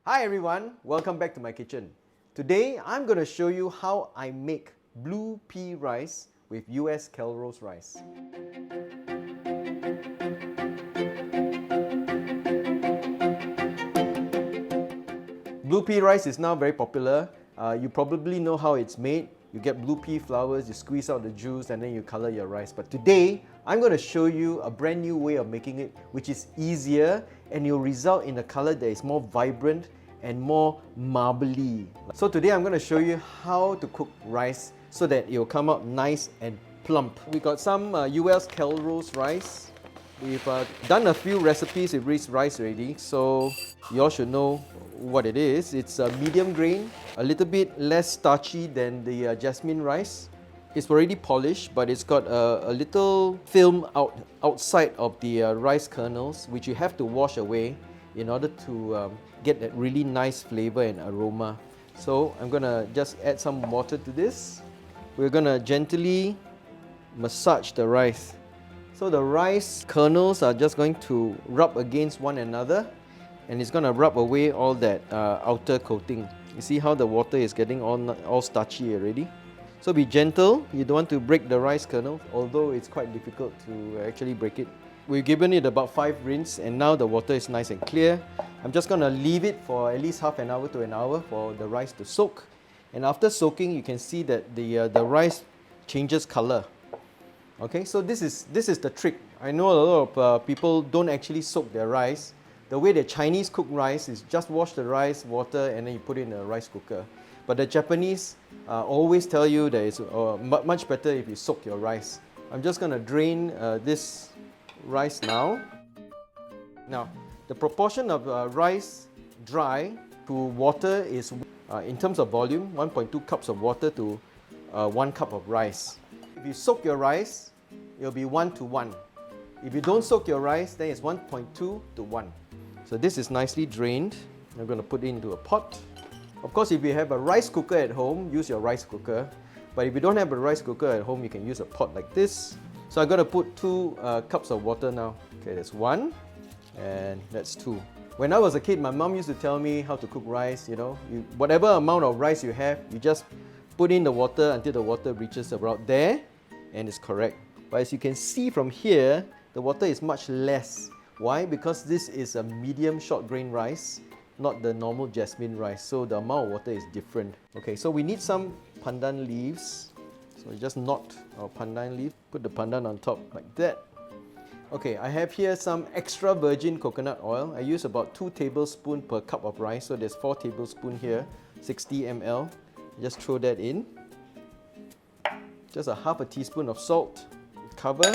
Hi everyone, welcome back to my kitchen. Today I'm going to show you how I make blue pea rice with US Calrose rice. Blue pea rice is now very popular. You probably know how it's made. You get blue pea flowers, you squeeze out the juice and then you color your rice. But today, I'm going to show you a brand new way of making it, which is easier and will result in a color that is more vibrant and more marbly. So today I'm going to show you how to cook rice so that it will come out nice and plump. We got some US Calrose rice. We've done a few recipes with this rice already, so you all should know what it is. It's a medium grain, a little bit less starchy than the jasmine rice. It's already polished, but it's got a little film outside of the rice kernels, which you have to wash away in order to get that really nice flavor and aroma. So I'm gonna just add some water to this. We're gonna gently massage the rice. So the rice kernels are just going to rub against one another and it's going to rub away all that outer coating. You see how the water is getting all starchy already? So be gentle, you don't want to break the rice kernel, although it's quite difficult to actually break it. We've given it about 5 rinse and now the water is nice and clear. I'm just going to leave it for at least half an hour to an hour for the rice to soak. And after soaking, you can see that the rice changes color. Okay, so this is the trick. I know a lot of people don't actually soak their rice. The way the Chinese cook rice is just wash the rice, water, and then you put it in a rice cooker. But the Japanese always tell you that it's much better if you soak your rice. I'm just going to drain this rice now. Now, the proportion of rice dry to water is, in terms of volume, 1.2 cups of water to 1 cup of rice. If you soak your rice, it'll be 1 to 1. If you don't soak your rice, then it's 1.2 to 1. So this is nicely drained. I'm going to put it into a pot. Of course, if you have a rice cooker at home, use your rice cooker. But if you don't have a rice cooker at home, you can use a pot like this. So I'm going to put 2 cups of water now. Okay, that's 1 and that's 2. When I was a kid, my mom used to tell me how to cook rice. Whatever amount of rice you have, you just put in the water until the water reaches about there and it's correct. But as you can see from here, the water is much less. Why? Because this is a medium short grain rice, not the normal jasmine rice. So the amount of water is different. Okay, so we need some pandan leaves. So we just knot our pandan leaf, put the pandan on top like that. Okay, I have here some extra virgin coconut oil. I use about 2 tablespoons per cup of rice. So there's 4 tablespoons here, 60 ml. Just throw that in. Just a half a teaspoon of salt. Cover.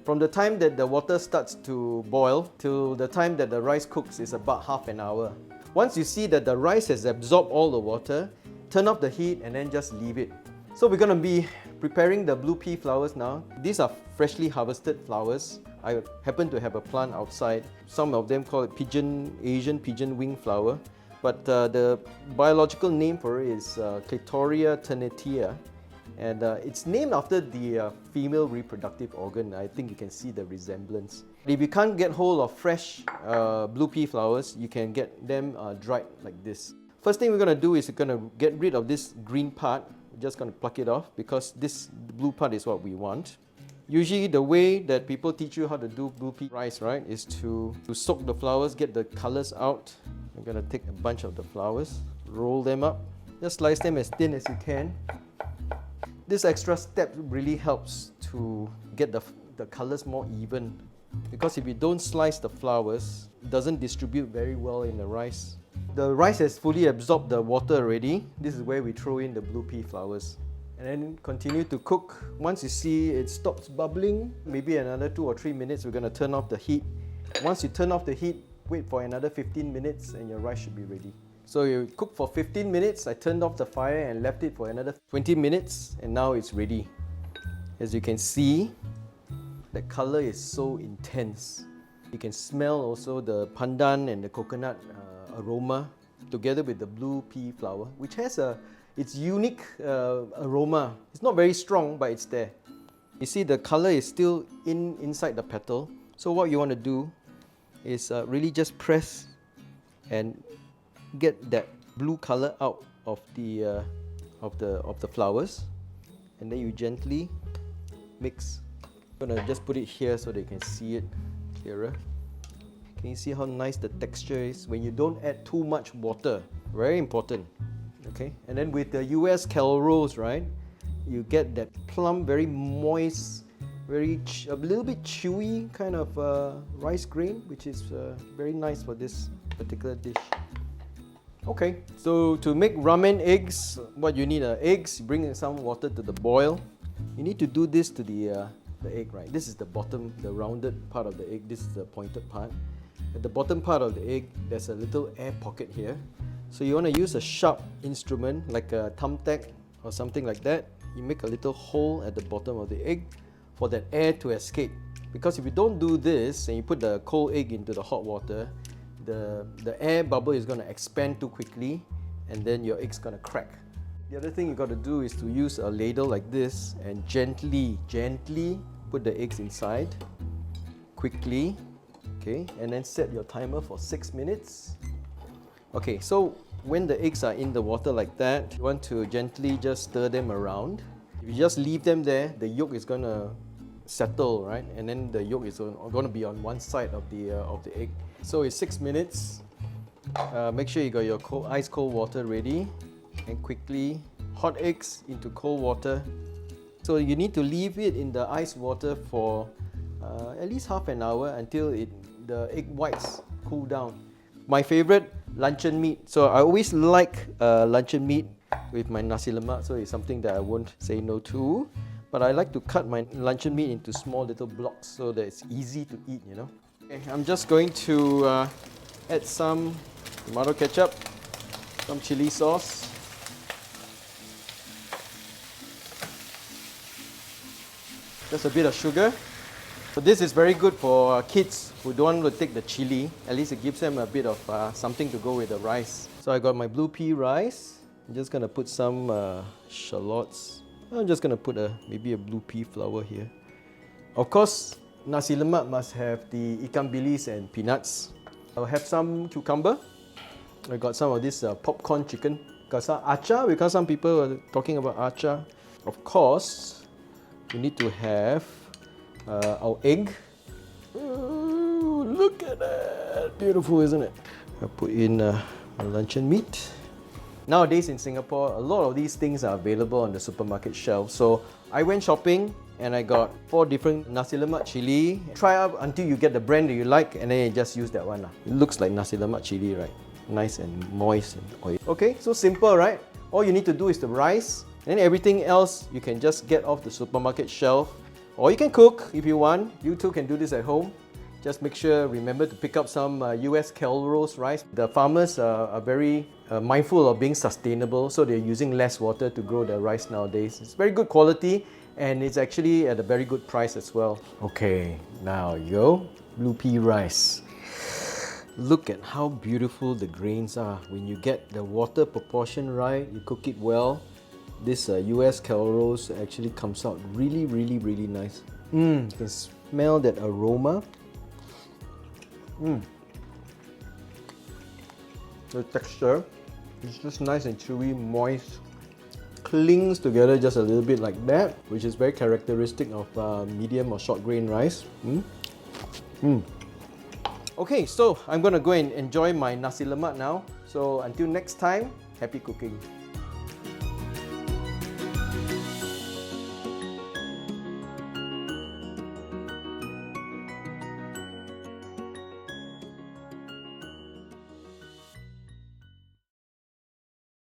From the time that the water starts to boil till the time that the rice cooks is about half an hour. Once you see that the rice has absorbed all the water, turn off the heat and then just leave it. So we're going to be preparing the blue pea flowers now. These are freshly harvested flowers. I happen to have a plant outside. Some of them call it Asian pigeon wing flower. But the biological name for it is Clitoria ternatea. And it's named after the female reproductive organ. I think you can see the resemblance. If you can't get hold of fresh blue pea flowers, you can get them dried like this. First thing we're going to do is we're going to get rid of this green part. We're just going to pluck it off because this blue part is what we want. Usually the way that people teach you how to do blue pea rice, right, is to soak the flowers, get the colors out. I'm going to take a bunch of the flowers, roll them up, just slice them as thin as you can. This extra step really helps to get the colors more even, because if you don't slice the flowers, it doesn't distribute very well in the rice. The rice has fully absorbed the water already. This is where we throw in the blue pea flowers. And then continue to cook. Once you see it stops bubbling, maybe another 2 or 3 minutes, we're going to turn off the heat. Once you turn off the heat, wait for another 15 minutes and your rice should be ready. So you cook for 15 minutes, I turned off the fire and left it for another 20 minutes and now it's ready. As you can see, the color is so intense. You can smell also the pandan and the coconut aroma together with the blue pea flower, which has its unique aroma. It's not very strong, but it's there. You see the color is still inside the petal. So what you want to do is really just press and get that blue color out of the flowers, and then you gently mix. I'm gonna just put it here so they can see it clearer. Can you see how nice the texture is when you don't add too much water? Very important. Okay, and then with the US Calrose, right, you get that plump, very moist, a little bit chewy kind of rice grain, which is very nice for this particular dish. Okay, so to make ramen eggs, what you need are eggs. Bring in some water to the boil. You need to do this to the egg, right? This is the bottom, the rounded part of the egg. This is the pointed part. At the bottom part of the egg, there's a little air pocket here. So you want to use a sharp instrument like a thumbtack or something like that. You make a little hole at the bottom of the egg for that air to escape. Because if you don't do this and you put the cold egg into the hot water, the air bubble is going to expand too quickly and then your egg's going to crack. The other thing you got to do is to use a ladle like this and gently put the eggs inside quickly. Okay, and then set your timer for 6 minutes. Okay, so when the eggs are in the water like that, you want to gently just stir them around. If you just leave them there, the yolk is going to settle, right? And then the yolk is going to be on one side of the egg. So it's 6 minutes. Make sure you got your ice cold water ready, and quickly hot eggs into cold water. So you need to leave it in the ice water for at least half an hour until the egg whites cool down. My favorite, luncheon meat. So I always like luncheon meat with my Nasi Lemak, so it's something that I won't say no to. But I like to cut my luncheon meat into small little blocks so that it's easy to eat, you know. Okay, I'm just going to add some tomato ketchup, some chili sauce, just a bit of sugar. So this is very good for kids who don't want to take the chili. At least it gives them a bit of something to go with the rice. So I got my blue pea rice. I'm just going to put some shallots. I'm just going to put maybe a blue pea flower here. Of course, Nasi Lemak must have the ikan bilis and peanuts. I'll have some cucumber. I got some of this popcorn chicken. Got some achar, because some people are talking about achar. Of course, you need to have our egg. Ooh, look at that! Beautiful, isn't it? I'll put in my luncheon meat. Nowadays in Singapore, a lot of these things are available on the supermarket shelf. So I went shopping and I got 4 different Nasi Lemak chili. Try out until you get the brand that you like, and then you just use that one. It looks like Nasi Lemak chili, right? Nice and moist and oily. Okay, so simple, right? All you need to do is the rice, and then everything else you can just get off the supermarket shelf. Or you can cook if you want. You too can do this at home. Just make sure, remember to pick up some US Calrose rice. The farmers are very mindful of being sustainable, so they're using less water to grow their rice nowadays. It's very good quality, and it's actually at a very good price as well. Okay, now you go. Blue pea rice. Look at how beautiful the grains are. When you get the water proportion right, you cook it well, this US Calrose actually comes out really nice. You can smell that aroma. The texture is just nice and chewy, moist, clings together just a little bit like that, which is very characteristic of medium or short grain rice. Okay, so I'm gonna go and enjoy my Nasi Lemak now. So until next time, happy cooking.